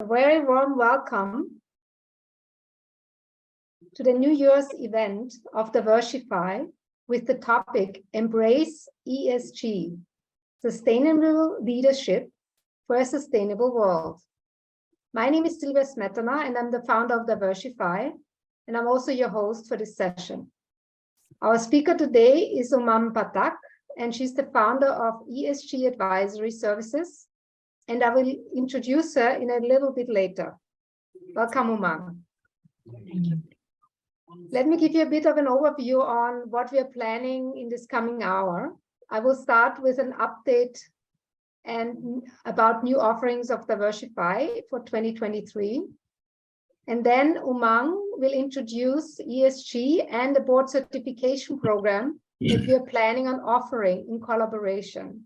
A very warm welcome to the New Year's event of Divershefy with the topic Embrace ESG, Sustainable Leadership for a Sustainable World. My name is Silvia Smetana and I'm the founder of Divershefy, and I'm also your host for this session. Our speaker today is Umang Pathak, and she's the founder of ESG Advisory Services, and I will introduce her in a little bit later. Welcome, Umang. Thank you. Let me give you a bit of an overview on what we are planning in this coming hour. I will start with an update and about new offerings of Divershefy for 2023. And then Umang will introduce ESG and the board certification program that we are planning on offering in collaboration.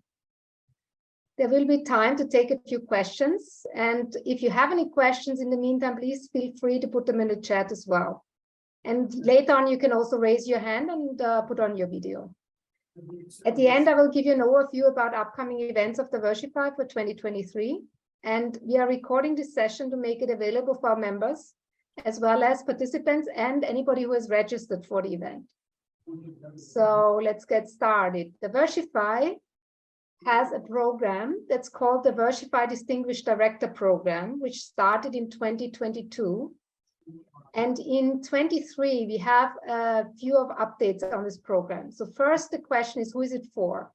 There will be time to take a few questions. And if you have any questions in the meantime, please feel free to put them in the chat as well. And later on, you can also raise your hand and put on your video. At the end, I will give you an overview about upcoming events of Divershefy for 2023. And we are recording this session to make it available for our members, as well as participants and anybody who has registered for the event. So let's get started. Divershefy has a program that's called the Divershefy Distinguished Director Program, which started in 2022. And in 23, we have a few of updates on this program. So first, the question is, who is it for?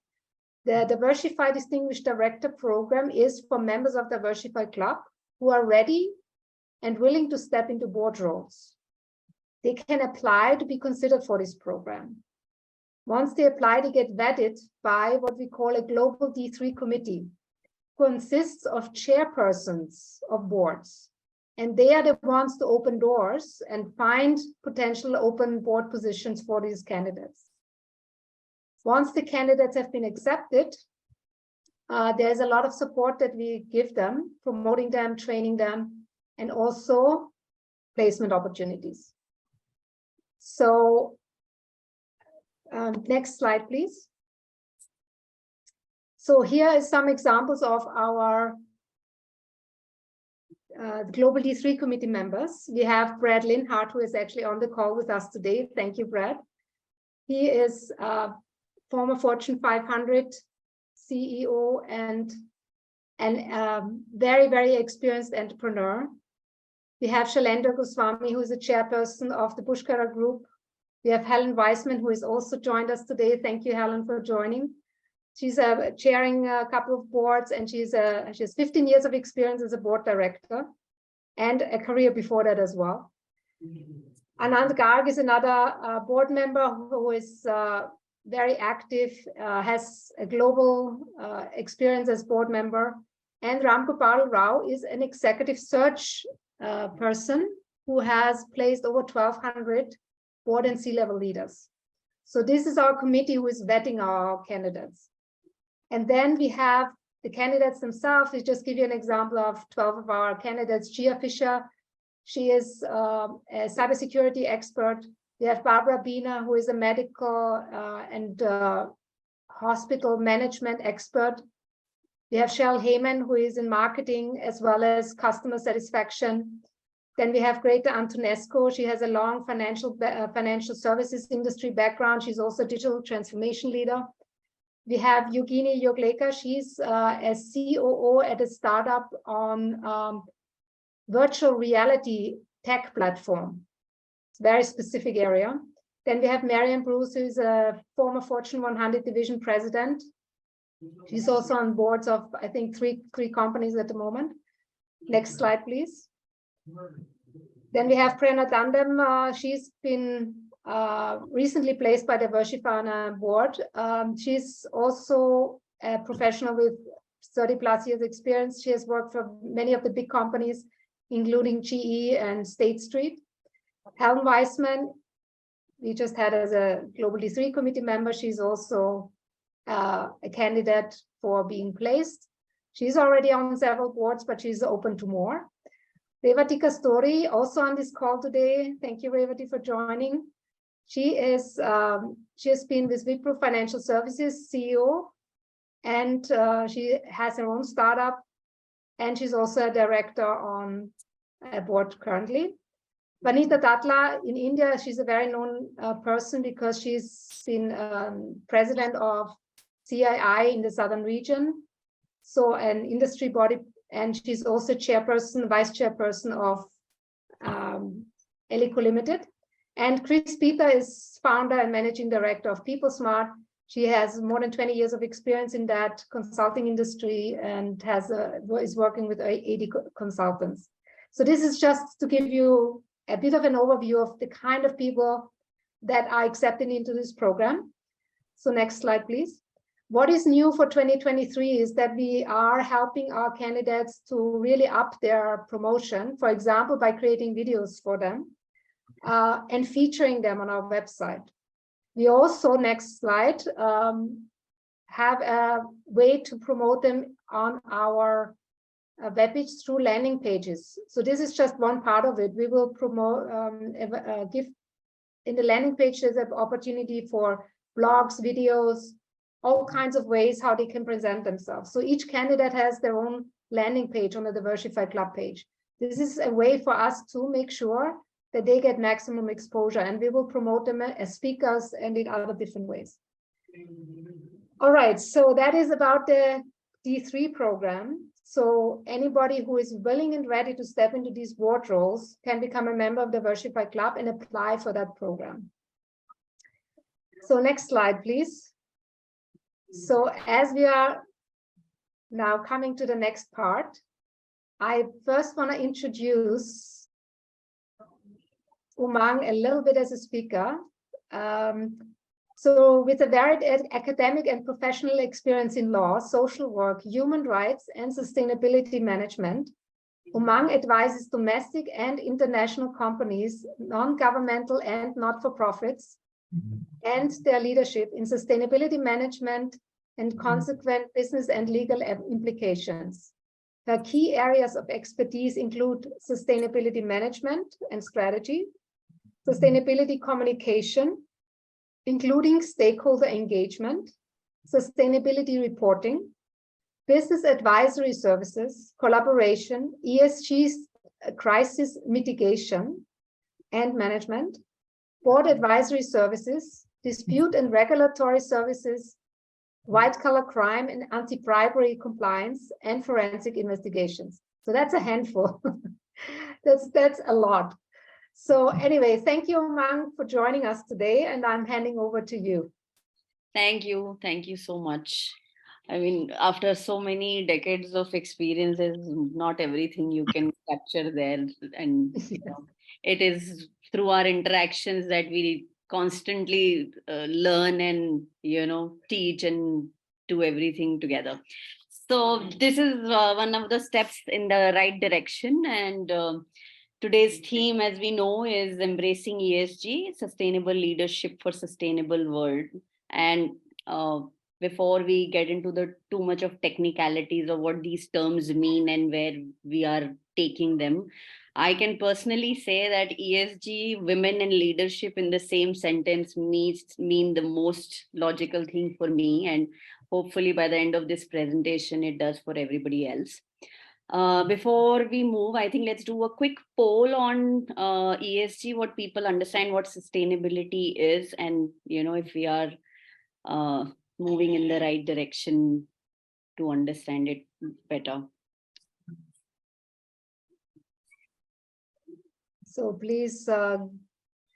The Divershefy Distinguished Director Program is for members of the Divershefy Club who are ready and willing to step into board roles. They can apply to be considered for this program. Once they apply, they get vetted by what we call a global D3 committee, who consists of chairpersons of boards. And they are the ones to open doors and find potential open board positions for these candidates. Once the candidates have been accepted, there's a lot of support that we give them, promoting them, training them, and also placement opportunities. So next slide, please. So here is some examples of our Global D3 committee members. We have Brad Linhart, who is actually on the call with us today. Thank you, Brad. He is former Fortune 500 CEO and very, very experienced entrepreneur. We have Shailendra Goswami, who is the chairperson of the Bushkara Group. We have Helen Weisman, who has also joined us today. Thank you, Helen, for joining. She's chairing a couple of boards, and she has 15 years of experience as a board director and a career before that as well. Anand Garg is another board member who is very active, has a global experience as board member. And Ramgopal Rao is an executive search person who has placed over 1,200 board and C-level leaders. So this is our committee who is vetting our candidates. And then we have the candidates themselves. We just give you an example of 12 of our candidates. Gia Fisher, she is a cybersecurity expert. We have Barbara Bina, who is a medical and hospital management expert. We have Shell Heyman, who is in marketing as well as customer satisfaction. Then we have Greta Antonescu. She has a long financial services industry background. She's also a digital transformation leader. We have Yogini Yogleka. She's a COO at a startup on virtual reality tech platform. It's a very specific area. Then we have Marianne Bruce, who's a former Fortune 100 division president. She's also on boards of, I think, three companies at the moment. Next slide, please. Then we have Prerna Dandam. She's been recently placed by the Divershefy on a board. She's also a professional with 30+ years experience. She has worked for many of the big companies, including GE and State Street. Helen Weisman, we just had as a Global D3 committee member. She's also a candidate for being placed. She's already on several boards, but she's open to more. Revati Kastori, also on this call today. Thank you, Revati, for joining. She has been with Wipro Financial Services CEO, and she has her own startup and she's also a director on a board currently. Vanita Tatla in India, she's a very known person because she's been president of CII in the southern region, so an industry body, and she's also chairperson, vice chairperson of Elico Limited. And Chris Peter is founder and managing director of PeopleSmart. She has more than 20 years of experience in that consulting industry and is working with 80 consultants. So this is just to give you a bit of an overview of the kind of people that are accepted into this program. So next slide, please. What is new for 2023 is that we are helping our candidates to really up their promotion, for example, by creating videos for them and featuring them on our website. We also, next slide, have a way to promote them on our webpage through landing pages. So this is just one part of it. We will promote, give in the landing page, there's an opportunity for blogs, videos, all kinds of ways how they can present themselves. So each candidate has their own landing page on the Divershefy Club page. This is a way for us to make sure that they get maximum exposure, and we will promote them as speakers and in other different ways. All right, so that is about the D3 program. So anybody who is willing and ready to step into these board roles can become a member of the Divershefy Club and apply for that program. So next slide, please. So as we are now coming to the next part, I first want to introduce Umang a little bit as a speaker. So with a varied academic and professional experience in law, social work, human rights, and sustainability management, Umang advises domestic and international companies, non-governmental and not-for-profits, and their leadership in sustainability management and consequent business and legal implications. Her key areas of expertise include sustainability management and strategy, sustainability communication, including stakeholder engagement, sustainability reporting, business advisory services, collaboration, ESG crisis mitigation and management, board advisory services, dispute and regulatory services, white-collar crime and anti-bribery compliance, and forensic investigations. So that's a handful. that's a lot. So anyway, thank you, Umang, for joining us today, and I'm handing over to you. Thank you. Thank you so much. I mean, after so many decades of experiences, not everything you can capture there. And you know, it is through our interactions that we constantly learn and, teach and do everything together. So this is one of the steps in the right direction. And today's theme, as we know, is embracing ESG, sustainable leadership for sustainable world. And before we get into the too much of technicalities of what these terms mean and where we are taking them, I can personally say that ESG, women and leadership in the same sentence mean the most logical thing for me. And hopefully by the end of this presentation, it does for everybody else. Before we move, I think let's do a quick poll on ESG, what people understand what sustainability is, and if we are moving in the right direction to understand it better. So please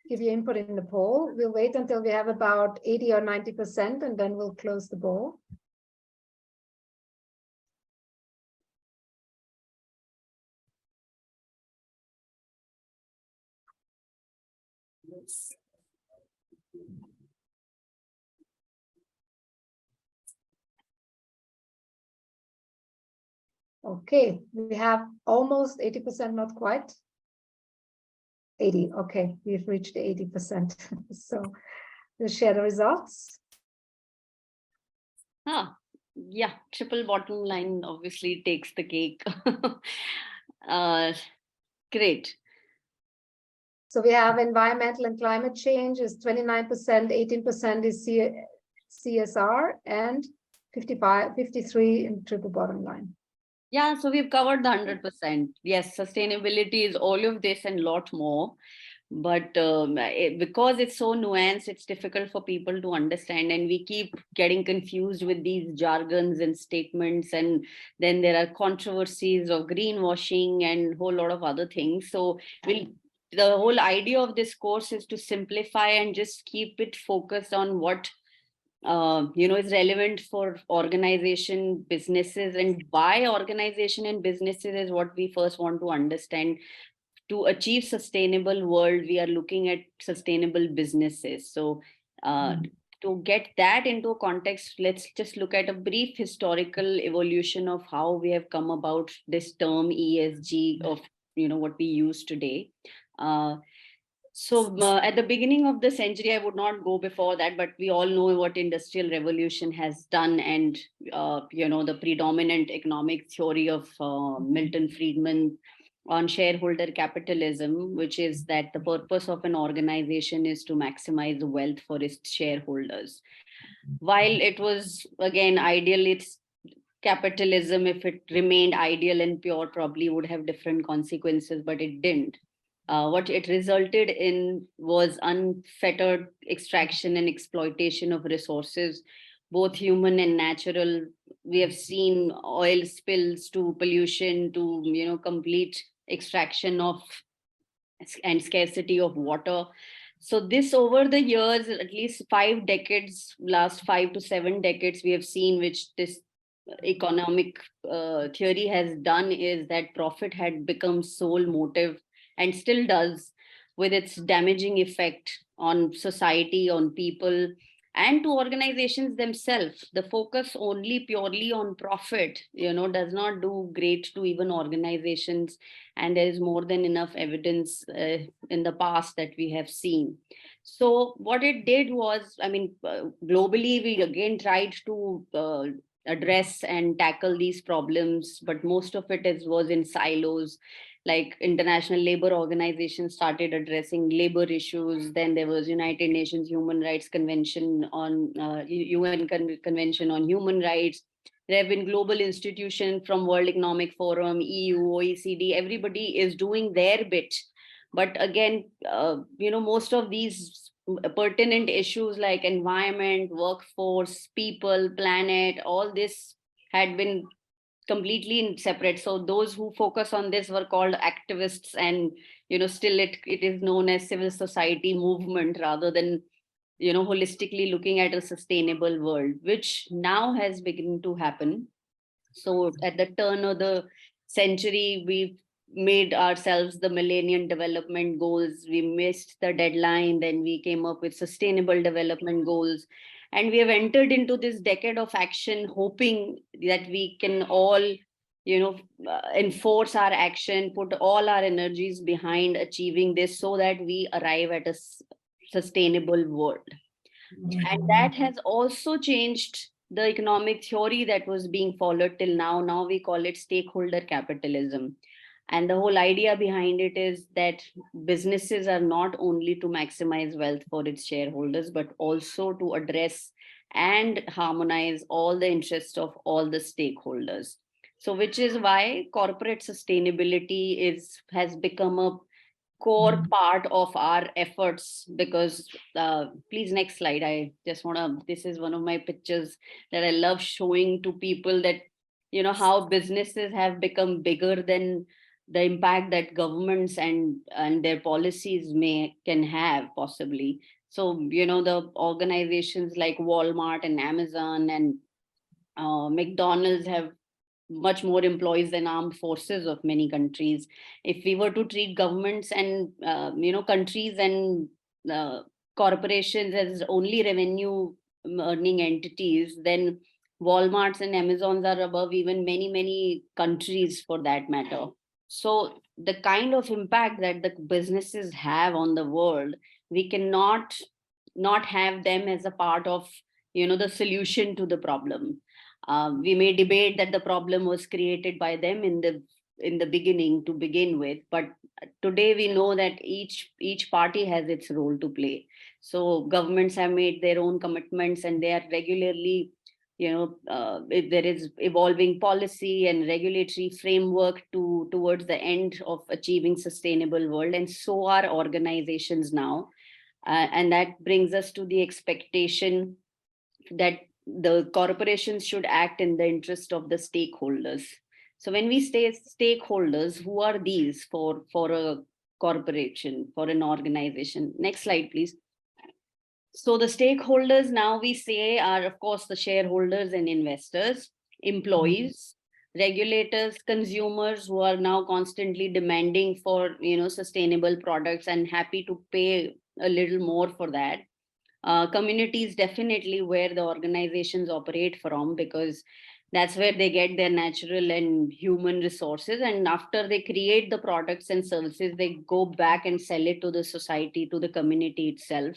give your input in the poll. We'll wait until we have about 80 or 90%, and then we'll close the poll. Okay, we have almost 80%, not quite. 80, okay, we've reached 80%. So we'll share the results. Yeah, triple bottom line obviously takes the cake. Great. So we have environmental and climate change is 29%, 18% is CSR, and 53 in triple bottom line. Yeah, so we've covered the 100%. Yes, sustainability is all of this and lot more. But because it's so nuanced, it's difficult for people to understand, and we keep getting confused with these jargons and statements. And then there are controversies of greenwashing and a whole lot of other things. So we'll the whole idea of this course is to simplify and just keep it focused on what is relevant for organization, businesses, and why organization and businesses is what we first want to understand. To achieve sustainable world, we are looking at sustainable businesses. So to get that into context, let's just look at a brief historical evolution of how we have come about this term ESG of what we use today. uh, at the beginning of the century, I would not go before that, but we all know what industrial revolution has done, and the predominant economic theory of Milton Friedman on shareholder capitalism, which is that the purpose of an organization is to maximize wealth for its shareholders. While it was again ideal, it's capitalism, if it remained ideal and pure, probably would have different consequences, but it didn't. What it resulted in was unfettered extraction and exploitation of resources, both human and natural. We have seen oil spills to pollution to complete extraction of and scarcity of water. So this over the years, at least 5 decades, last 5 to 7 decades, we have seen which this economic theory has done is that profit had become sole motive and still does, with its damaging effect on society, on people, and to organizations themselves. The focus only purely on profit does not do great to even organizations, and there is more than enough evidence in the past that we have seen. So what it did was, globally we again tried to address and tackle these problems, but most of it was in silos. Like international labor organizations started addressing labor issues, then there was United Nations Human Rights Convention on Convention on Human Rights. There have been global institutions from World Economic Forum, EU, OECD. Everybody is doing their bit, but again, most of these pertinent issues like environment, workforce, people, planet, all this had been completely separate. So those who focus on this were called activists, and still it is known as civil society movement rather than holistically looking at a sustainable world, which now has begun to happen. So at the turn of the century, we made ourselves the Millennium Development Goals. We missed the deadline. Then we came up with Sustainable Development Goals. And we have entered into this decade of action, hoping that we can all, enforce our action, put all our energies behind achieving this so that we arrive at a sustainable world. And that has also changed the economic theory that was being followed till now. Now we call it stakeholder capitalism. And the whole idea behind it is that businesses are not only to maximize wealth for its shareholders, but also to address and harmonize all the interests of all the stakeholders. So, which is why corporate sustainability has become a core part of our efforts. Because please, next slide. I just want to, this is one of my pictures that I love showing to people, that how businesses have become bigger than the impact that governments and their policies can have possibly. So the organizations like Walmart and Amazon and McDonald's have much more employees than armed forces of many countries. If we were to treat governments and countries and corporations as only revenue earning entities, then Walmarts and Amazons are above even many countries for that matter. So the kind of impact that the businesses have on the world, we cannot not have them as a part of the solution to the problem. We may debate that the problem was created by them in the beginning to begin with, but today we know that each party has its role to play. So governments have made their own commitments, and they are regularly if there is evolving policy and regulatory framework towards the end of achieving sustainable world, and so are organizations now. And that brings us to the expectation that the corporations should act in the interest of the stakeholders. So when we say stakeholders, who are these for a corporation, for an organization? Next slide, please. So the stakeholders now we say are, of course, the shareholders and investors, employees, regulators, consumers who are now constantly demanding for sustainable products and happy to pay a little more for that. Communities, definitely where the organizations operate from, because that's where they get their natural and human resources. And after they create the products and services, they go back and sell it to the society, to the community itself.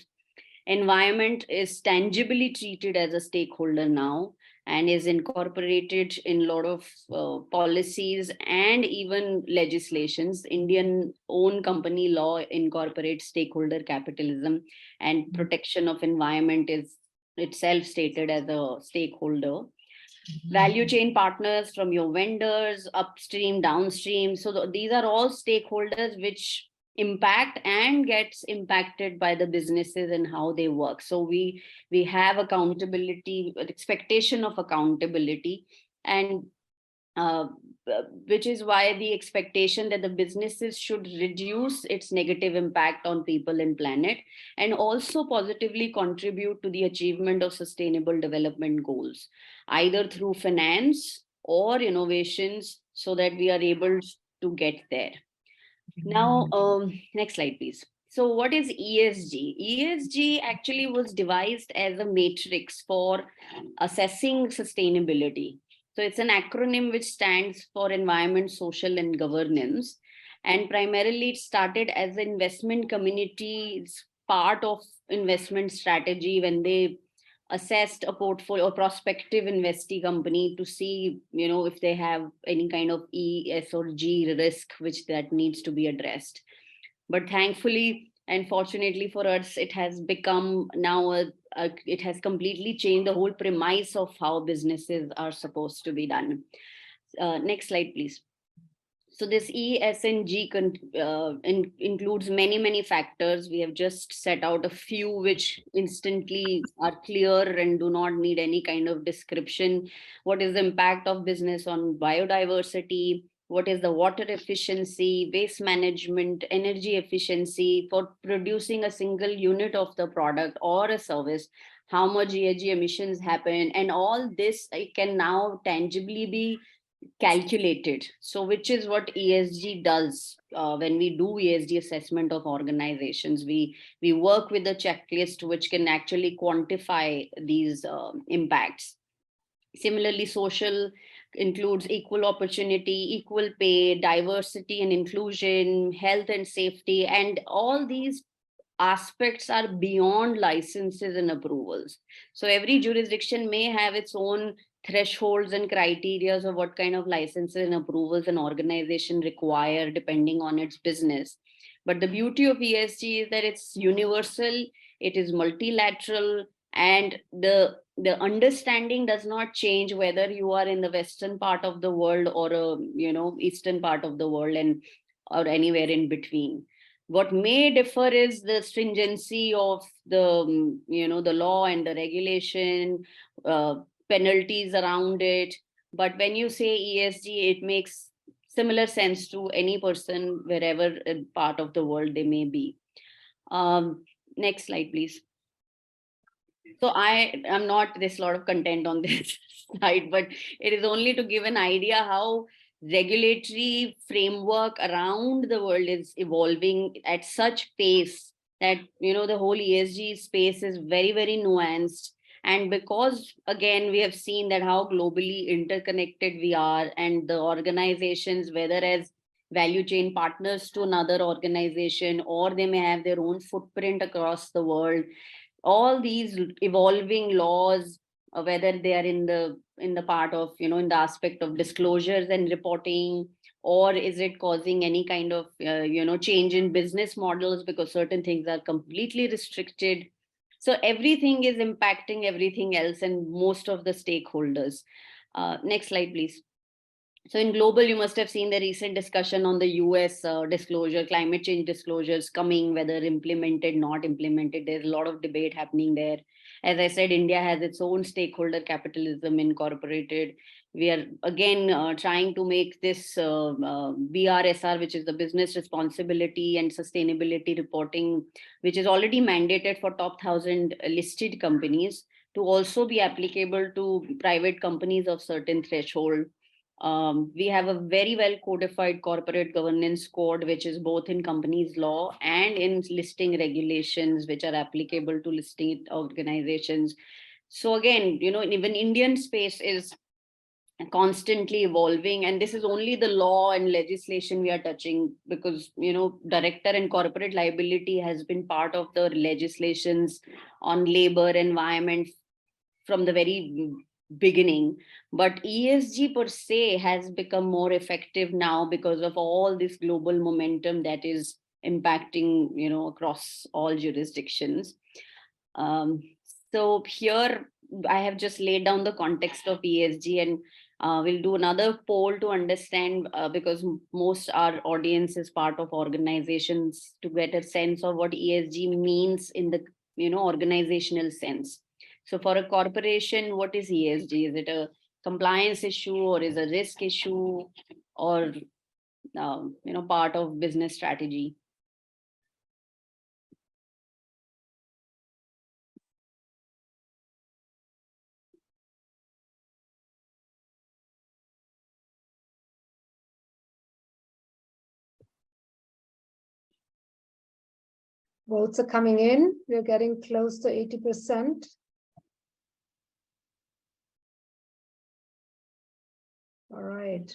Environment is tangibly treated as a stakeholder now and is incorporated in a lot of policies and even legislations. Indian own company law incorporates stakeholder capitalism, and protection of environment is itself stated as a stakeholder. Value chain partners, from your vendors, upstream, downstream. So these are all stakeholders which impact and gets impacted by the businesses and how they work. So we have accountability, expectation of accountability, and which is why the expectation that the businesses should reduce its negative impact on people and planet, and also positively contribute to the achievement of sustainable development goals, either through finance or innovations, so that we are able to get there. Now, next slide, please. So what is ESG? ESG actually was devised as a matrix for assessing sustainability. So it's an acronym which stands for environment, social, and governance. And primarily it started as an investment community's part of investment strategy when they assessed a portfolio or prospective investee company to see, if they have any kind of E, S, or G risk, which that needs to be addressed. But thankfully and fortunately for us, it has become now it has completely changed the whole premise of how businesses are supposed to be done. Next slide, please. So this E, S, and G includes many factors. We have just set out a few which instantly are clear and do not need any kind of description. What is the impact of business on biodiversity? What is the water efficiency, waste management, energy efficiency for producing a single unit of the product or a service? How much GHG emissions happen? And all this, it can now tangibly be calculated. So which is what ESG does. When we do ESG assessment of organizations, we work with a checklist which can actually quantify these impacts. Similarly, social includes equal opportunity, equal pay, diversity and inclusion, health and safety, and all these aspects are beyond licenses and approvals. So every jurisdiction may have its own thresholds and criteria of what kind of licenses and approvals an organization require depending on its business. But the beauty of ESG is that it's universal, it is multilateral, and the understanding does not change whether you are in the western part of the world or eastern part of the world, and or anywhere in between. What may differ is the stringency of the the law and the regulation, penalties around it. But when you say ESG, it makes similar sense to any person wherever part of the world they may be. Next slide, please. So I am not, there's a lot of content on this slide, but it is only to give an idea how regulatory framework around the world is evolving at such pace that the whole ESG space is very nuanced. And because again we have seen that how globally interconnected we are, and the organizations, whether as value chain partners to another organization or they may have their own footprint across the world, all these evolving laws, whether they are in the part of in the aspect of disclosures and reporting, or is it causing any kind of change in business models because certain things are completely restricted. So everything is impacting everything else and most of the stakeholders. Next slide, please. So in global, you must have seen the recent discussion on the US disclosure, climate change disclosures coming, whether implemented, not implemented. There's a lot of debate happening there. As I said, India has its own stakeholder capitalism incorporated. We are again trying to make this BRSR, which is the business responsibility and sustainability reporting, which is already mandated for top 1,000 listed companies, to also be applicable to private companies of certain threshold. We have a very well codified corporate governance code, which is both in companies law and in listing regulations, which are applicable to listing organizations. So again, even Indian space is constantly evolving, and this is only the law and legislation we are touching, because director and corporate liability has been part of the legislations on labor, environment from the very beginning. But ESG per se has become more effective now because of all this global momentum that is impacting, across all jurisdictions. Um, so here I have just laid down the context of ESG, and we'll do another poll to understand, because most our audience is part of organizations, to get a sense of what ESG means in the organizational sense. So for a corporation, what is ESG? Is it a compliance issue, or is a risk issue, or part of business strategy? Votes are coming in. We're getting close to 80%. All right.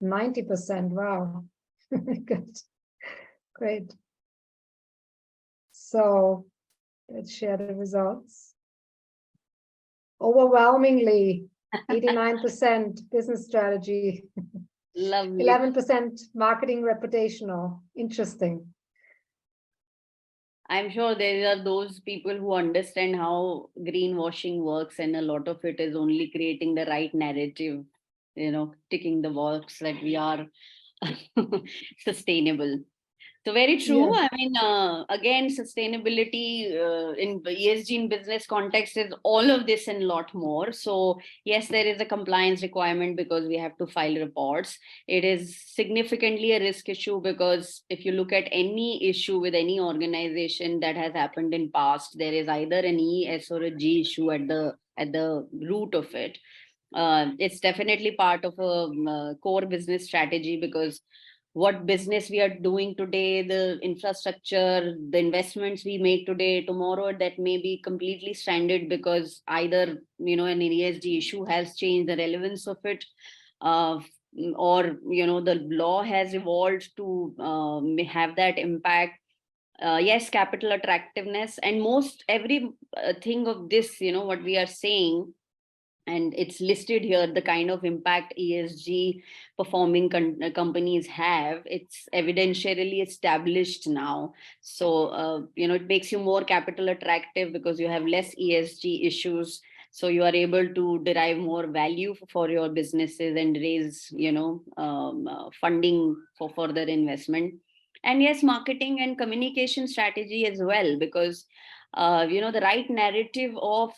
90%. Wow. Good. Great. So let's share the results. Overwhelmingly, 89% business strategy, Lovely. 11% marketing reputational. Interesting. I'm sure there are those people who understand how greenwashing works, and a lot of it is only creating the right narrative, ticking the box that we are sustainable. So very true. Yes. I mean, again, sustainability in ESG in business context is all of this and a lot more. So yes, there is a compliance requirement because we have to file reports. It is significantly a risk issue because if you look at any issue with any organization that has happened in past, there is either an E, S, or a G issue at the root of it. It's definitely part of a core business strategy, because what business we are doing today, the infrastructure, the investments we make today, tomorrow, that may be completely stranded because either, an ESG issue has changed the relevance of it, or, the law has evolved to have that impact. Yes, capital attractiveness, and most every thing of this, what we are saying, and it's listed here, the kind of impact ESG performing companies have, it's evidentially established now. So it makes you more capital attractive because you have less ESG issues, so you are able to derive more value for your businesses and raise funding for further investment. And yes, marketing and communication strategy as well, because the right narrative of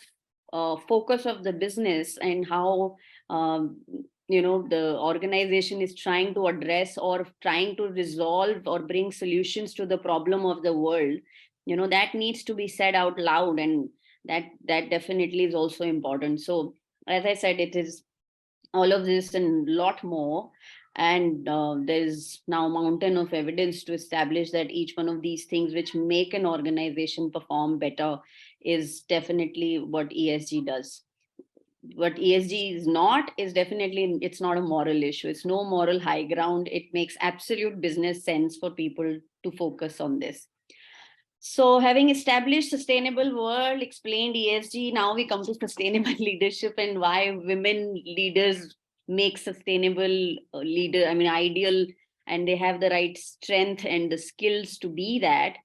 focus of the business and how the organization is trying to address or trying to resolve or bring solutions to the problem of the world, that needs to be said out loud, and that definitely is also important. So as I said, it is all of this and a lot more, and there's now a mountain of evidence to establish that each one of these things which make an organization perform better is definitely what ESG does. What ESG is not is definitely, it's not a moral issue. It's no moral high ground. It makes absolute business sense for people to focus on this. So having established sustainable world, explained ESG, now we come to sustainable leadership and why women leaders make sustainable ideal, and they have the right strength and the skills to be that.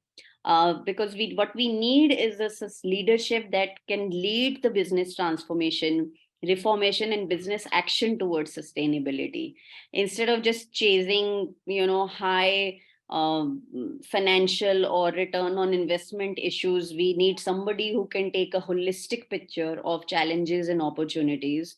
because what we need is a leadership that can lead the business transformation, reformation, and business action towards sustainability, instead of just chasing, high financial or return on investment issues. We need somebody who can take a holistic picture of challenges and opportunities,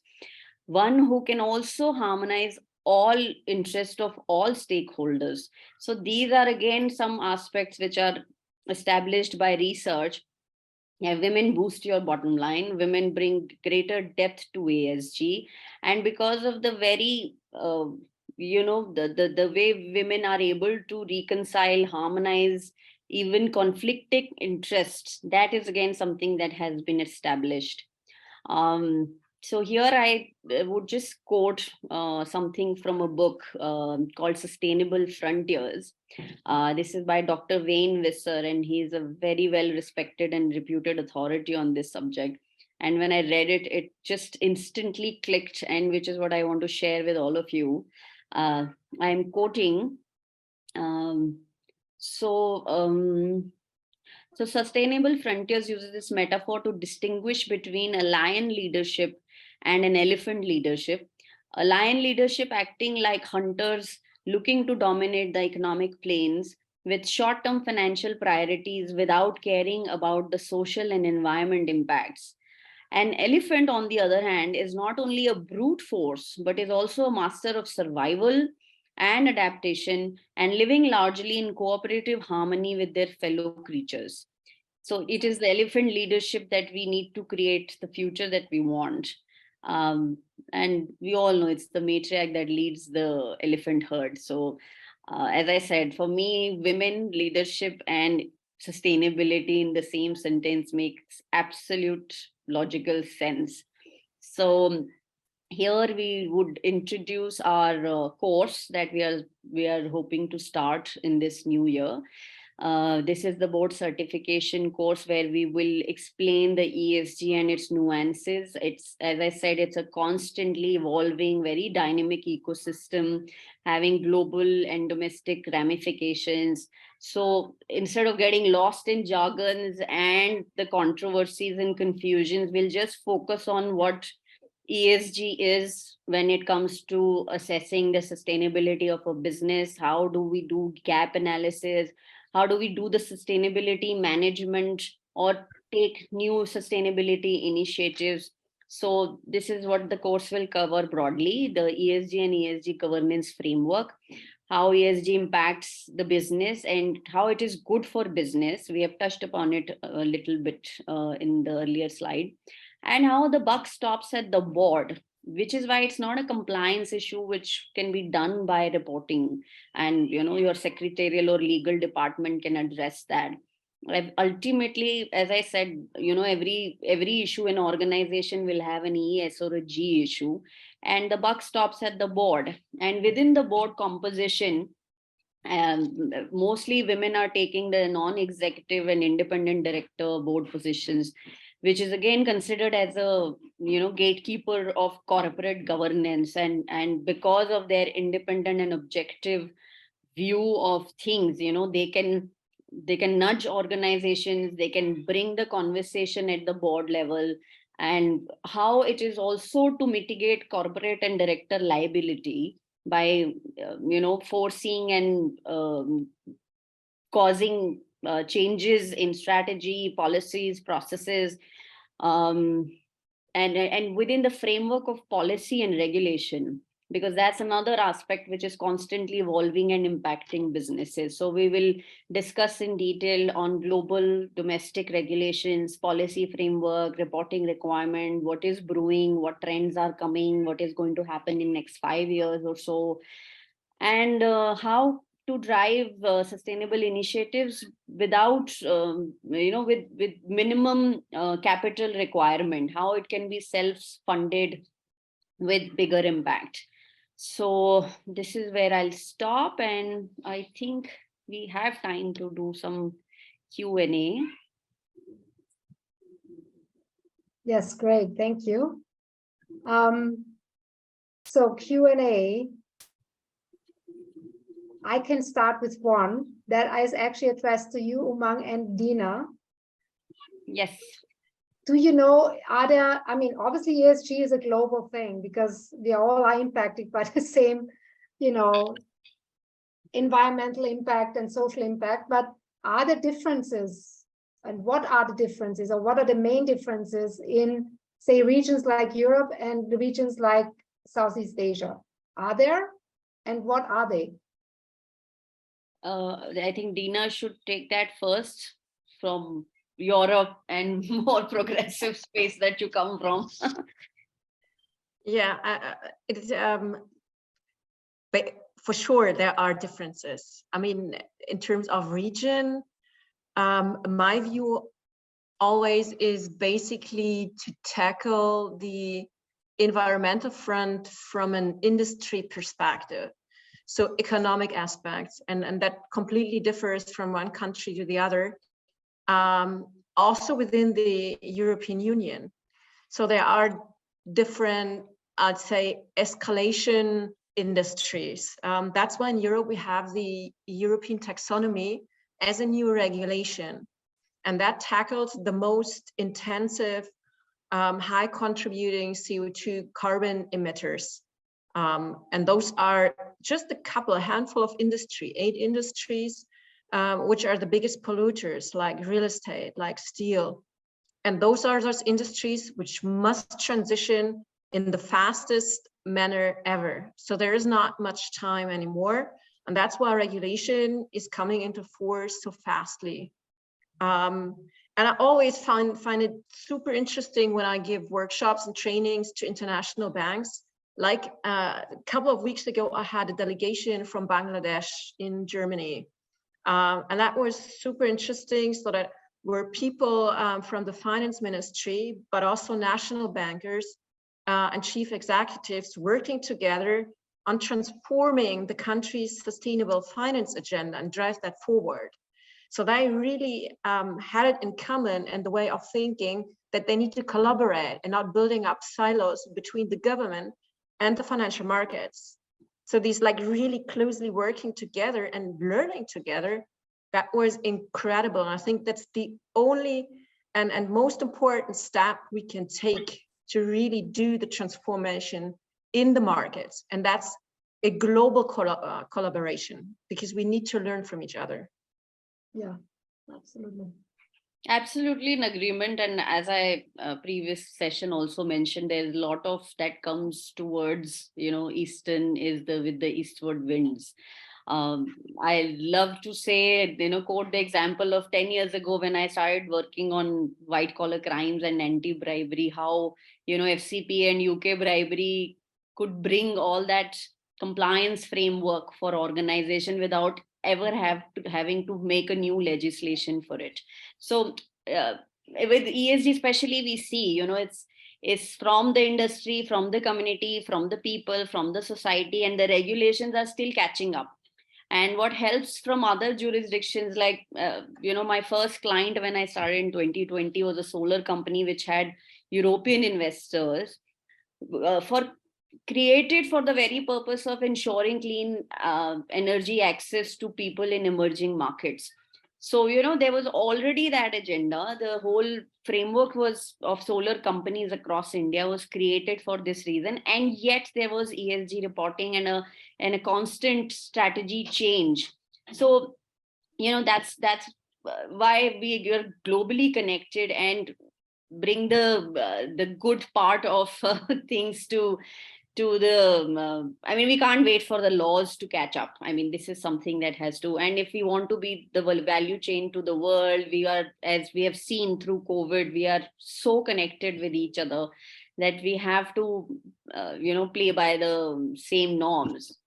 one who can also harmonize all interest of all stakeholders. So these are again some aspects which are established by research. Yeah, women boost your bottom line, women bring greater depth to ASG, and because of the very the way women are able to reconcile, harmonize even conflicting interests, that is again something that has been established. So here I would just quote something from a book called Sustainable Frontiers. This is by Dr. Wayne Visser, and he is a very well respected and reputed authority on this subject. And when I read it, it just instantly clicked, and which is what I want to share with all of you. I'm quoting. So Sustainable Frontiers uses this metaphor to distinguish between a lion leadership and an elephant leadership. A lion leadership acting like hunters looking to dominate the economic plains with short-term financial priorities without caring about the social and environment impacts. An elephant, on the other hand, is not only a brute force, but is also a master of survival and adaptation, and living largely in cooperative harmony with their fellow creatures. So it is the elephant leadership that we need to create the future that we want. And we all know it's the matriarch that leads the elephant herd. So as I said, for me, women leadership and sustainability in the same sentence makes absolute logical sense. So here we would introduce our course that we are hoping to start in this new year. This is the board certification course where we will explain the ESG and its nuances. It's, as I said, it's a constantly evolving, very dynamic ecosystem, having global and domestic ramifications. So instead of getting lost in jargons and the controversies and confusions, we'll just focus on what ESG is when it comes to assessing the sustainability of a business. How do we do gap analysis? How do we do the sustainability management or take new sustainability initiatives? So this is what the course will cover broadly: the ESG and ESG governance framework, how ESG impacts the business and how it is good for business. We have touched upon it a little bit in the earlier slide, and how the buck stops at the board, which is why it's not a compliance issue which can be done by reporting, and your secretarial or legal department can address that. Ultimately, as I said, every issue in organization will have an ES or a G issue, and the buck stops at the board. And within the board composition, mostly women are taking the non-executive and independent director board positions, which is again considered as a gatekeeper of corporate governance, and because of their independent and objective view of things, they can nudge organizations, they can bring the conversation at the board level, and how it is also to mitigate corporate and director liability by foreseeing and causing changes in strategy, policies, processes, um, and within the framework of policy and regulation, because that's another aspect which is constantly evolving and impacting businesses. So we will discuss in detail on global, domestic regulations, policy framework, reporting requirement, what is brewing, what trends are coming, what is going to happen in next 5 years or so, and how to drive sustainable initiatives without with minimum capital requirement, how it can be self-funded with bigger impact. So this is where I'll stop, and I think we have time to do some Q&A. Yes, great, thank you. So Q&A. I can start with one that is actually addressed to you, Umang and Dina. Yes. Do you know, are there, I mean, obviously ESG is a global thing because we all are impacted by the same, you know, environmental impact and social impact, but are there differences, and what are the differences, or what are the main differences in, say, regions like Europe and the regions like Southeast Asia? Are there, and what are they? I think Dina should take that first from Europe and more progressive space that you come from. Yeah, it's but for sure there are differences. I mean, in terms of region, my view always is basically to tackle the environmental front from an industry perspective. So economic aspects, and that completely differs from one country to the other. Also within the European Union. So there are different, I'd say, escalation industries. That's why in Europe we have the European taxonomy as a new regulation. And that tackles the most intensive, high contributing CO2 carbon emitters. And those are just a handful of industry, 8 industries, which are the biggest polluters, like real estate, like steel. And those are those industries which must transition in the fastest manner ever. So there is not much time anymore. And that's why regulation is coming into force so fastly. And I always find it super interesting when I give workshops and trainings to international banks. Like a couple of weeks ago, I had a delegation from Bangladesh in Germany. And that was super interesting, so that were people from the finance ministry, but also national bankers and chief executives working together on transforming the country's sustainable finance agenda and drive that forward. So they really had it in common and the way of thinking that they need to collaborate and not building up silos between the government and the financial markets. So these like really closely working together and learning together, that was incredible. And I think that's the only and most important step we can take to really do the transformation in the markets. And that's a global collaboration, because we need to learn from each other. Yeah, absolutely. Absolutely in agreement. And as I previous session also mentioned, there's a lot of that comes towards, Eastern is with the eastward winds. I love to say, quote the example of 10 years ago when I started working on white collar crimes and anti-bribery, how, FCP and UK bribery could bring all that compliance framework for organization without ever having to make a new legislation for it. So with ESG especially, we see, it's from the industry, from the community, from the people, from the society, and the regulations are still catching up. And what helps from other jurisdictions, like, my first client when I started in 2020 was a solar company which had European investors created for the very purpose of ensuring clean energy access to people in emerging markets. So, there was already that agenda. The whole framework was of solar companies across India was created for this reason. And yet there was ESG reporting and a constant strategy change. So, that's why we are globally connected and bring the good part of things to the we can't wait for the laws to catch up. This is something that has to, and if we want to be the value chain to the world, we are, as we have seen through COVID, we are so connected with each other that we have to play by the same norms.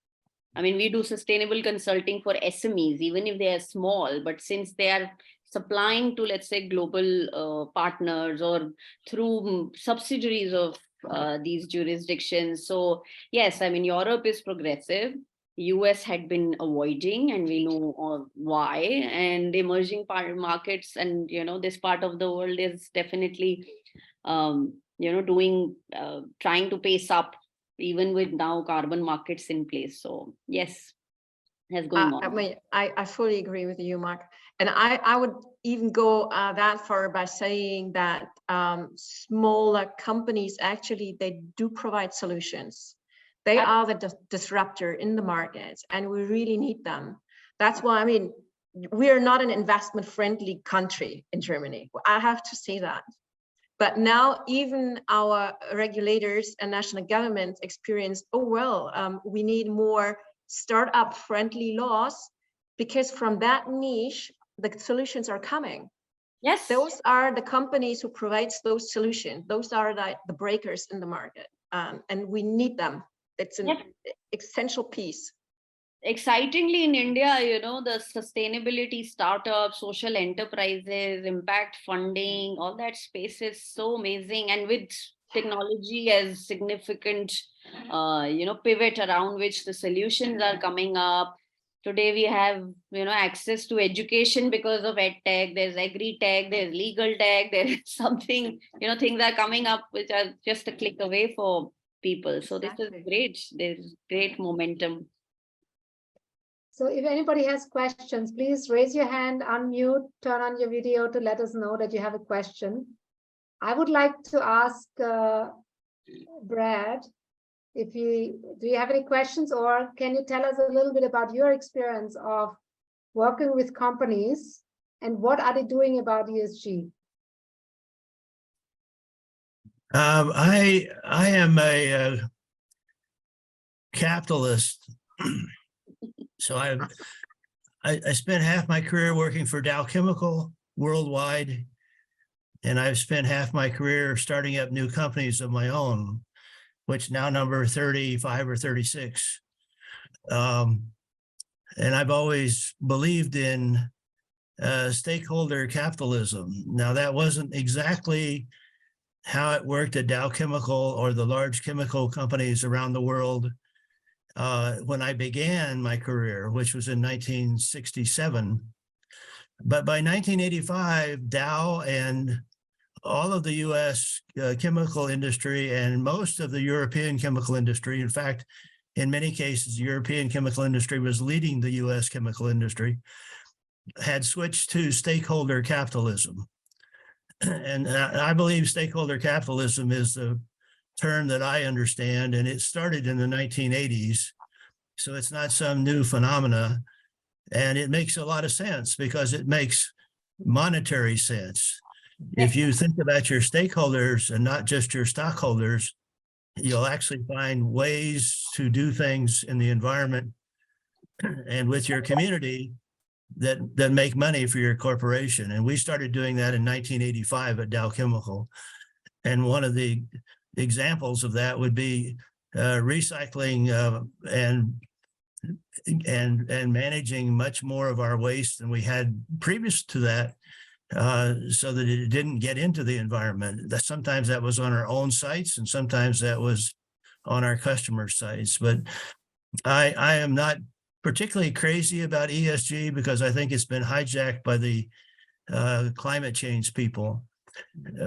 We do sustainable consulting for SMEs, even if they are small, but since they are supplying to, let's say, global partners or through subsidiaries of these jurisdictions. So yes, Europe is progressive. US had been avoiding, and we know why. And emerging markets and this part of the world is definitely doing trying to pace up, even with now carbon markets in place. So yes. has going on. I mean, I fully agree with you, Mark. And I would even go that far by saying that smaller companies, actually, they do provide solutions. They are the disruptor in the market, and we really need them. That's why, I mean, we are not an investment-friendly country in Germany. I have to say that. But now even our regulators and national governments experience, oh, well, we need more startup friendly laws, because from that niche, the solutions are coming. Yes. Those are the companies who provides those solutions. Those are the breakers in the market. And we need them. It's an essential piece. Excitingly in India, you know, the sustainability startups, social enterprises, impact funding, all that space is so amazing. And with technology as significant, you know, pivot around which the solutions are coming up. Today we have, you know, access to education because of ed tech. There's agri tech, there's legal tech, there's something, you know, things are coming up which are just a click away for people. So this is great. There's great momentum. So if anybody has questions, please raise your hand, unmute, turn on your video to let us know that you have a question. I would like to ask Brad, do you have any questions, or can you tell us a little bit about your experience of working with companies and what are they doing about ESG? I am a capitalist. So I spent half my career working for Dow Chemical worldwide, and I've spent half my career starting up new companies of my own, which now number 35 or 36. And I've always believed in stakeholder capitalism. Now, that wasn't exactly how it worked at Dow Chemical or the large chemical companies around the world. When I began my career, which was in 1967. But by 1985, Dow and all of the US chemical industry and most of the European chemical industry, in fact, in many cases, the European chemical industry was leading the US chemical industry, had switched to stakeholder capitalism. And I believe stakeholder capitalism is the term that I understand, and it started in the 1980s. So it's not some new phenomena. And it makes a lot of sense because it makes monetary sense. If you think about your stakeholders and not just your stockholders, you'll actually find ways to do things in the environment and with your community that make money for your corporation. And we started doing that in 1985 at Dow Chemical. And one of the examples of that would be recycling and managing much more of our waste than we had previous to that, so that it didn't get into the environment. Sometimes that was on our own sites, and sometimes that was on our customer sites. But I am not particularly crazy about ESG because I think it's been hijacked by the climate change people.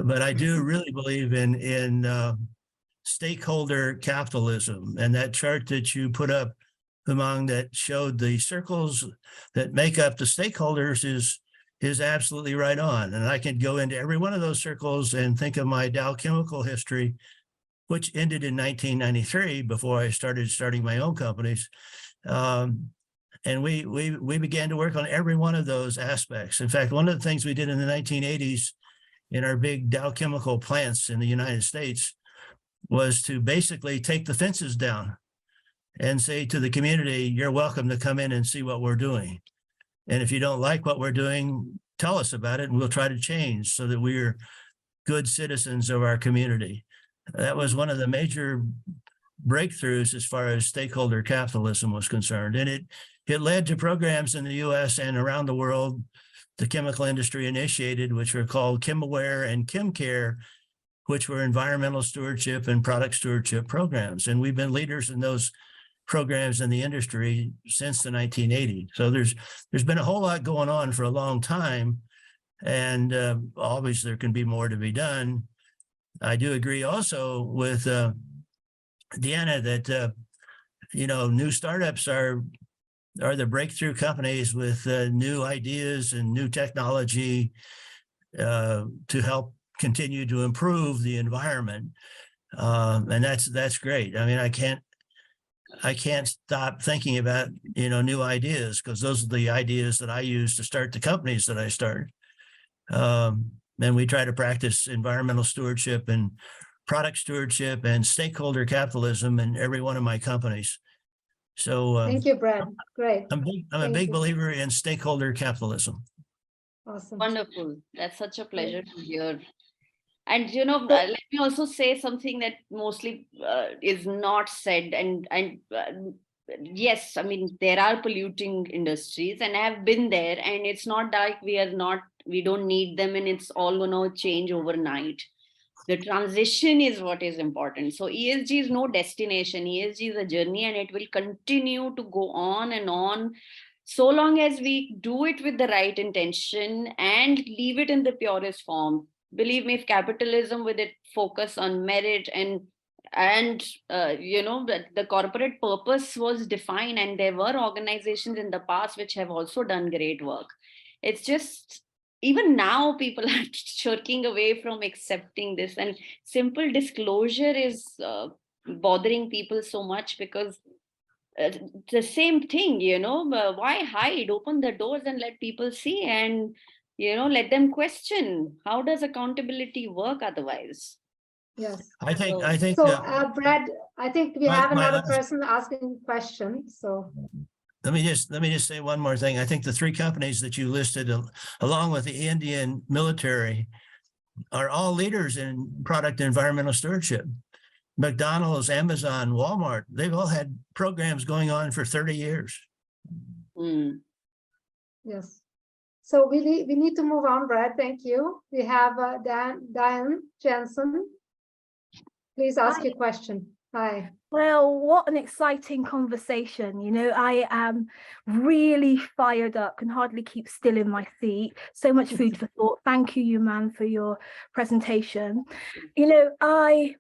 But I do really believe in stakeholder capitalism, and that chart that you put up, Umang, that showed the circles that make up the stakeholders is absolutely right on. And I can go into every one of those circles and think of my Dow Chemical history, which ended in 1993 before I starting my own companies. And we began to work on every one of those aspects. In fact, one of the things we did in the 1980s in our big Dow Chemical plants in the United States was to basically take the fences down and say to the community, you're welcome to come in and see what we're doing. And if you don't like what we're doing, tell us about it and we'll try to change so that we're good citizens of our community. That was one of the major breakthroughs as far as stakeholder capitalism was concerned. And it led to programs in the US and around the world the chemical industry initiated, which were called ChemAware and ChemCare, which were environmental stewardship and product stewardship programs. And we've been leaders in those programs in the industry since the 1980s. So there's been a whole lot going on for a long time. And always there can be more to be done. I do agree also with Deanna that, new startups are are the breakthrough companies with new ideas and new technology to help continue to improve the environment. And that's great. I mean, I can't stop thinking about, new ideas, because those are the ideas that I use to start the companies that I started. And we try to practice environmental stewardship and product stewardship and stakeholder capitalism in every one of my companies. So Thank you, Brad. Great. I'm a Thank big you. believer in stakeholder capitalism. Awesome. Wonderful. That's such a pleasure Great. to hear. And So- let me also say something that mostly is not said. And yes, I mean, there are polluting industries, and I have been there. And it's not like we don't need them, and it's all going to change overnight. The transition is what is important. So ESG is no destination. ESG is a journey, and it will continue to go on and on, so long as we do it with the right intention and leave it in the purest form. Believe me, if capitalism with its focus on merit and the corporate purpose was defined, and there were organizations in the past which have also done great work. It's just, even now people are shirking away from accepting this, and simple disclosure is bothering people so much, because the same thing, why hide? Open the doors and let people see, and let them question. How does accountability work otherwise? Yes. I think So, Brad, I think we have my another last- person asking a question. So, let me just say one more thing. I think the three companies that you listed, along with the Indian military, are all leaders in product environmental stewardship. McDonald's, Amazon, Walmart, they've all had programs going on for 30 years. Hmm. yes. So we need to move on, Brad. Thank you. We have Diane Jensen. Please ask your question. Hi. Well, what an exciting conversation. I am really fired up, can hardly keep still in my seat. So much food for thought. Thank you, Umang, for your presentation. I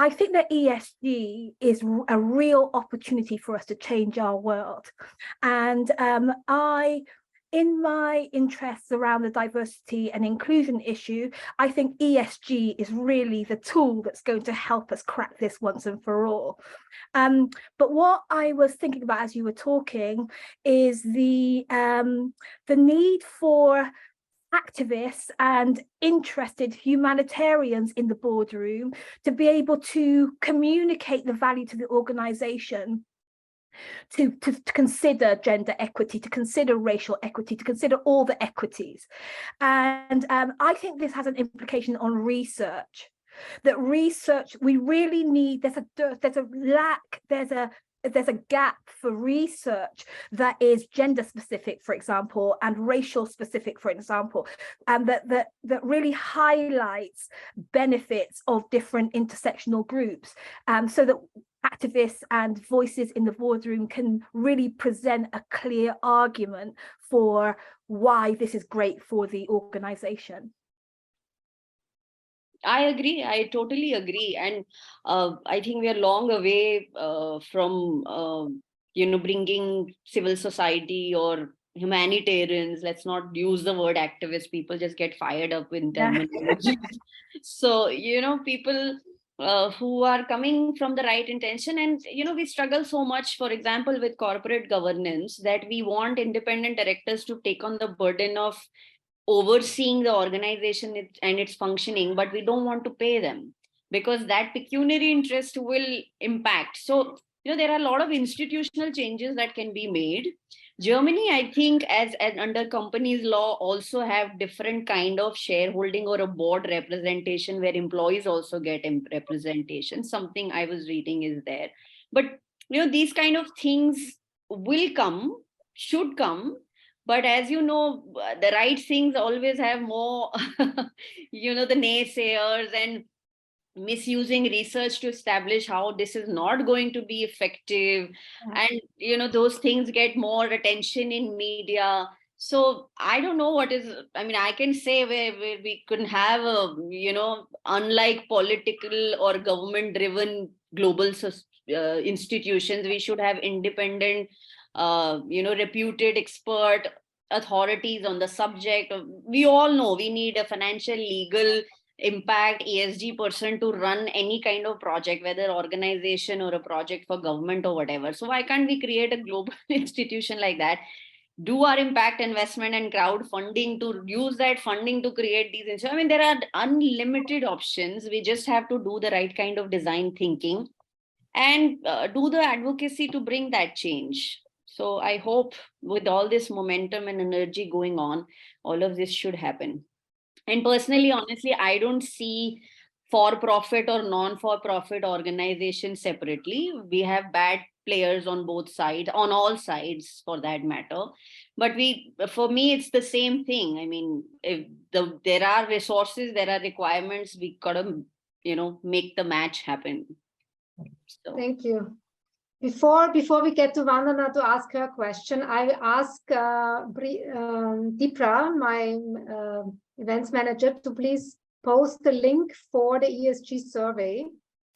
think that ESG is a real opportunity for us to change our world. And in my interests around the diversity and inclusion issue, I think ESG is really the tool that's going to help us crack this once and for all. But what I was thinking about as you were talking is the need for activists and interested humanitarians in the boardroom to be able to communicate the value to the organization, to consider gender equity, to consider racial equity, to consider all the equities. And I think this has an implication on research. That research, we really need, there's a lack, there's a gap for research that is gender specific, for example, and racial specific, for example, and that really highlights benefits of different intersectional groups, so that activists and voices in the boardroom can really present a clear argument for why this is great for the organization. I agree. I totally agree. And I think we are long away from, bringing civil society or humanitarians. Let's not use the word activist. People just get fired up with terminology. So, people who are coming from the right intention. And, we struggle so much, for example, with corporate governance, that we want independent directors to take on the burden of overseeing the organization and its functioning, but we don't want to pay them, because that pecuniary interest will impact. So, there are a lot of institutional changes that can be made. Germany, I think, as under companies law, also have different kind of shareholding or a board representation where employees also get representation. Something I was reading is there. But, these kind of things will come, should come. But as you know, the right things always have more, the naysayers and misusing research to establish how this is not going to be effective. And, those things get more attention in media. So I don't know what is, I can say where we couldn't have a, unlike political or government driven global institutions, we should have independent reputed expert authorities on the subject. We all know we need a financial, legal, impact, ESG person to run any kind of project, whether organization or a project for government or whatever. So why can't we create a global institution like that? Do our impact investment and crowdfunding to use that funding to create these. I mean, there are unlimited options. We just have to do the right kind of design thinking and do the advocacy to bring that change. So I hope with all this momentum and energy going on, all of this should happen. And personally, honestly, I don't see for-profit or non-for-profit organizations separately. We have bad players on both sides, on all sides for that matter. But for me, it's the same thing. I mean, if there are resources, there are requirements, we gotta, make the match happen. So. Thank you. Before we get to Vandana to ask her question, I ask Deepra, my events manager, to please post the link for the ESG survey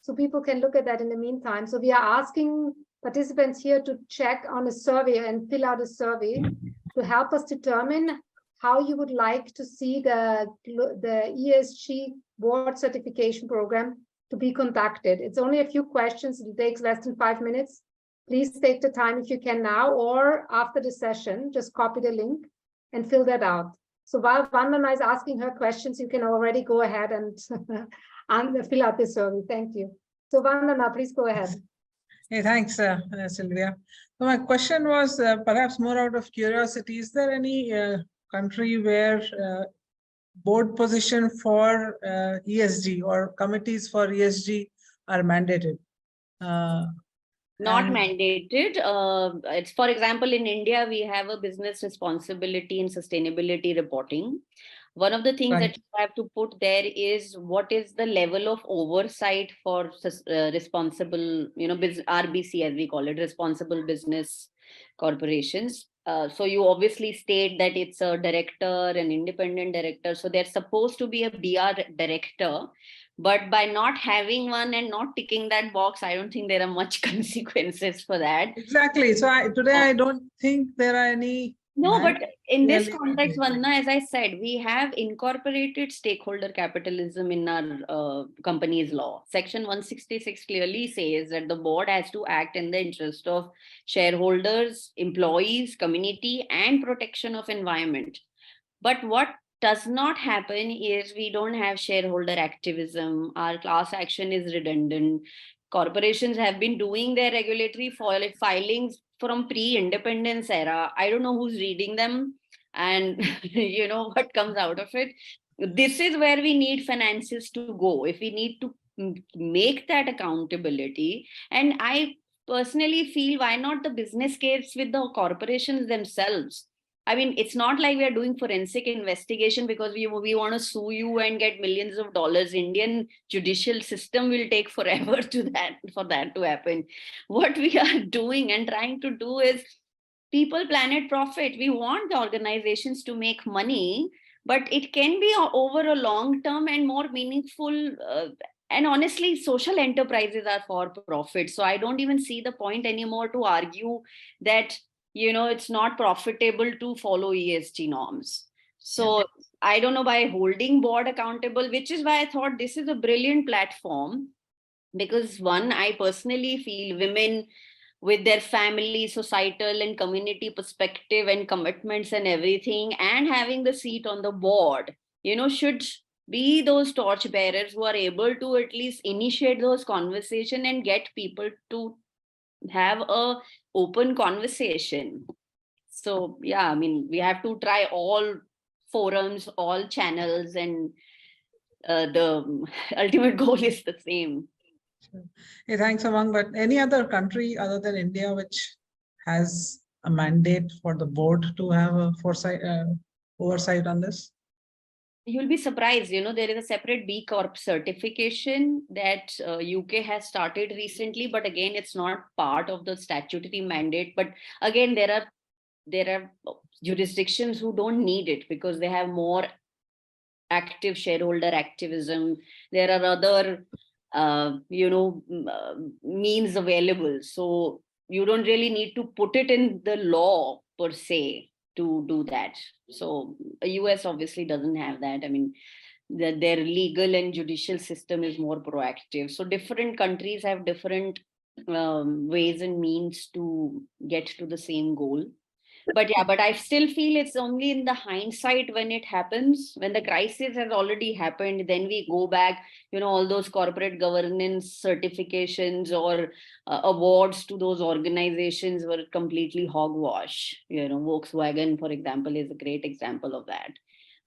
so people can look at that in the meantime. So we are asking participants here to check on a survey and fill out a survey to help us determine how you would like to see the ESG board certification program to be conducted. It's only a few questions. It takes less than 5 minutes. Please take the time if you can now or after the session, just copy the link and fill that out. So while Vandana is asking her questions, you can already go ahead and, fill out the survey. Thank you. So Vandana, please go ahead. Hey, thanks, Sylvia. So my question was perhaps more out of curiosity. Is there any country where board position for ESG or committees for ESG are mandated? Not mandated. It's, for example, in India, we have a business responsibility and sustainability reporting. One of the things that you have to put there is what is the level of oversight for responsible, RBC, as we call it, responsible business corporations. So you obviously state that it's a director, an independent director. So there's supposed to be a BR director. But by not having one and not ticking that box, I don't think there are much consequences for that. Exactly. So today I don't think there are any. No, but in this context, Vandana, as I said, we have incorporated stakeholder capitalism in our company's law. Section 166 clearly says that the board has to act in the interest of shareholders, employees, community, and protection of environment. But what does not happen is we don't have shareholder activism. Our class action is redundant. Corporations have been doing their regulatory filings from pre-independence era. I don't know who's reading them and what comes out of it. This is where we need finances to go. If we need to make that accountability, and I personally feel, why not the business case with the corporations themselves? I mean, it's not like we are doing forensic investigation because we want to sue you and get millions of dollars. Indian judicial system will take forever for that to happen. What we are doing and trying to do is people, planet, profit. We want the organizations to make money, but it can be over a long term and more meaningful. And honestly, social enterprises are for profit. So I don't even see the point anymore to argue that it's not profitable to follow ESG norms. So I don't know, by holding board accountable, which is why I thought this is a brilliant platform, because one, I personally feel women with their family, societal and community perspective and commitments and everything, and having the seat on the board, should be those torch bearers who are able to at least initiate those conversations and get people to have a open conversation. So yeah, I mean, we have to try all forums, all channels, and the ultimate goal is the same. Hey, thanks, Umang. But any other country other than India which has a mandate for the board to have a oversight on this? You'll be surprised, there is a separate B Corp certification that UK has started recently, but again, it's not part of the statutory mandate. But again, there are jurisdictions who don't need it because they have more active shareholder activism. There are other, means available. So you don't really need to put it in the law per se to do that. So the US obviously doesn't have that. I mean, their legal and judicial system is more proactive. So different countries have different ways and means to get to the same goal. But yeah, but I still feel it's only in the hindsight when it happens, when the crisis has already happened, then we go back, all those corporate governance certifications or awards to those organizations were completely hogwash. Volkswagen, for example, is a great example of that.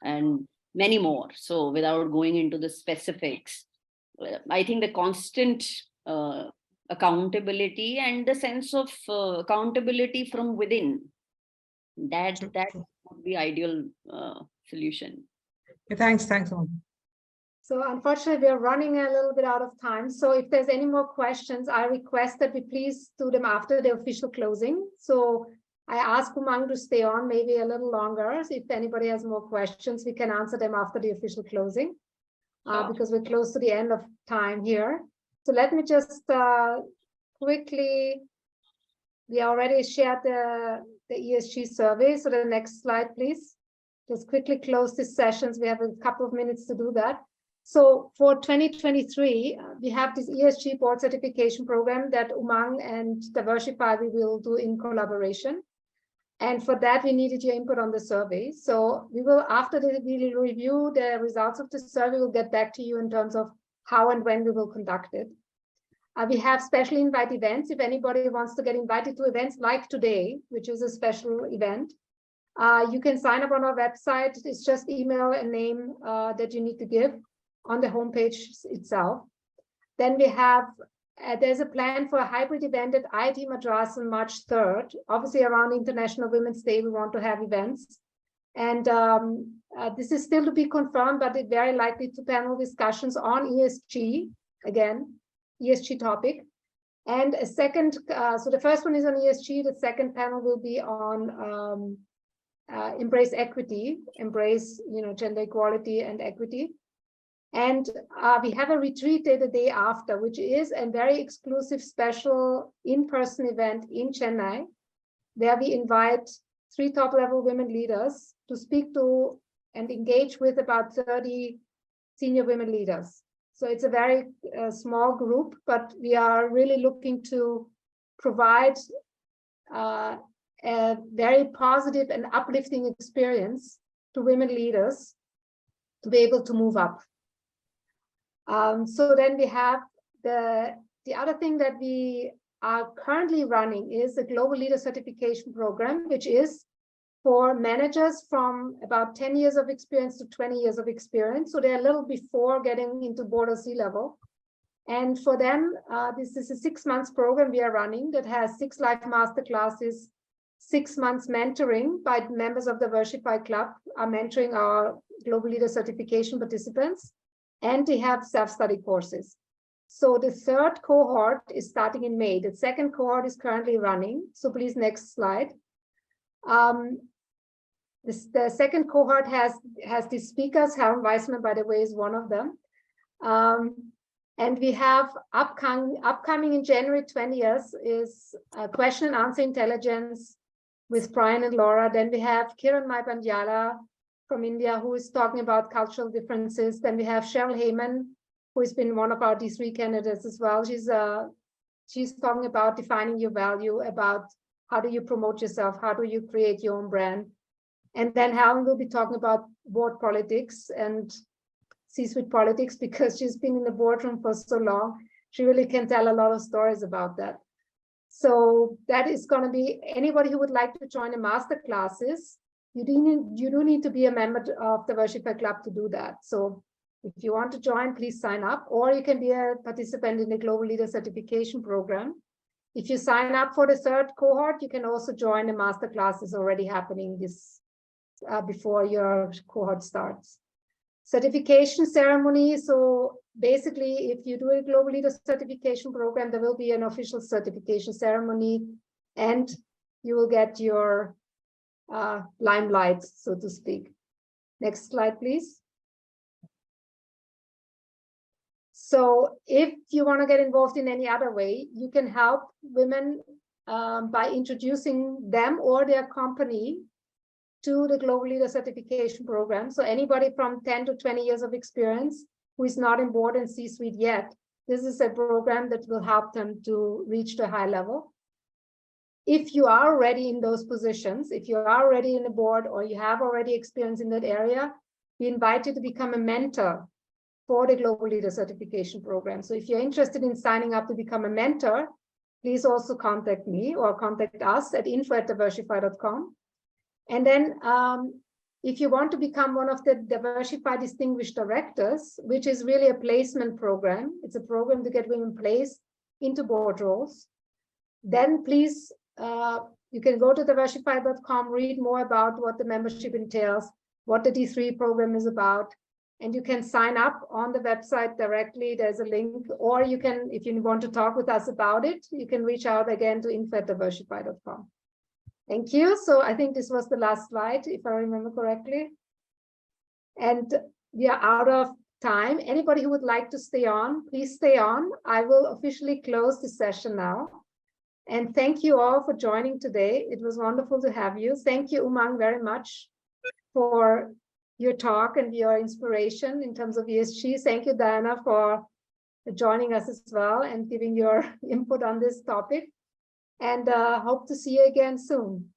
And many more. So without going into the specifics, I think the constant accountability and the sense of accountability from within, that would be ideal solution. Okay, thanks, Umang. So unfortunately, we are running a little bit out of time. So if there's any more questions, I request that we please do them after the official closing. So I ask Umang to stay on maybe a little longer. So if anybody has more questions, we can answer them after the official closing, because we're close to the end of time here. So let me just quickly, we already shared the ESG survey. So the next slide, please. Just quickly close these sessions. We have a couple of minutes to do that. So for 2023, we have this ESG board certification program that Umang and Divershefy we will do in collaboration. And for that, we needed your input on the survey. So we will, after we review the results of the survey, we'll get back to you in terms of how and when we will conduct it. We have special invite events. If anybody wants to get invited to events like today, which is a special event, you can sign up on our website. It's just email a name that you need to give on the homepage itself. Then we have, there's a plan for a hybrid event at IIT Madras on March 3rd. Obviously around International Women's Day, we want to have events. And this is still to be confirmed, but it's very likely to panel discussions on ESG, again, ESG topic. And a second, so the first one is on ESG, the second panel will be on embrace equity, embrace gender equality and equity. And we have a retreat day the day after, which is a very exclusive special in-person event in Chennai, where we invite 3 top-level women leaders to speak to and engage with about 30 senior women leaders. So it's a very small group, but we are really looking to provide a very positive and uplifting experience to women leaders to be able to move up. So then we have the other thing that we are currently running is a global leader certification program, which is for managers from about 10 years of experience to 20 years of experience. So they're a little before getting into board or C-level. And for them, this is a 6 months program we are running that has 6 live master classes, 6 months mentoring by members of the Divershefy Club are mentoring our global leader certification participants. And they have self-study courses. So the 3rd cohort is starting in May. The 2nd cohort is currently running. So please, next slide. The 2nd cohort has these speakers. Helen Weissman, by the way, is one of them. And we have upcoming in January 20th is question and answer intelligence with Brian and Laura. Then we have Kiran Maibandyala from India, who is talking about cultural differences. Then we have Cheryl Heyman, who has been one of our D3 candidates as well. She's talking about defining your value, about how do you promote yourself, how do you create your own brand. And then Helen will be talking about board politics and C-suite politics, because she's been in the boardroom for so long. She really can tell a lot of stories about that. So that is going to be anybody who would like to join the master classes. You do need to be a member of the Divershefy Club to do that. So if you want to join, please sign up, or you can be a participant in the Global Leader Certification Program. If you sign up for the 3rd cohort, you can also join the master classes already happening this before your cohort starts. Certification ceremony. So basically, if you do a Global Leader Certification Program, there will be an official certification ceremony, and you will get your limelight, so to speak. Next slide, please. So if you want to get involved in any other way, you can help women by introducing them or their company to the Global Leader Certification Program. So anybody from 10 to 20 years of experience who is not in board and C-suite yet, this is a program that will help them to reach the high level. If you are already in those positions, if you are already in the board or you have already experience in that area, we invite you to become a mentor for the Global Leader Certification Program. So if you're interested in signing up to become a mentor, please also contact me or contact us at info@divershefy.com. And then if you want to become one of the Divershefy Distinguished Directors, which is really a placement program, it's a program to get women placed into board roles, then please, you can go to divershefy.com, read more about what the membership entails, what the D3 program is about, and you can sign up on the website directly. There's a link, or you can, if you want to talk with us about it, you can reach out again to info@divershefy.com. Thank you. So I think this was the last slide, if I remember correctly. And we are out of time. Anybody who would like to stay on, please stay on. I will officially close the session now. And thank you all for joining today. It was wonderful to have you. Thank you, Umang, very much for your talk and your inspiration in terms of ESG. Thank you, Diana, for joining us as well and giving your input on this topic. And hope to see you again soon.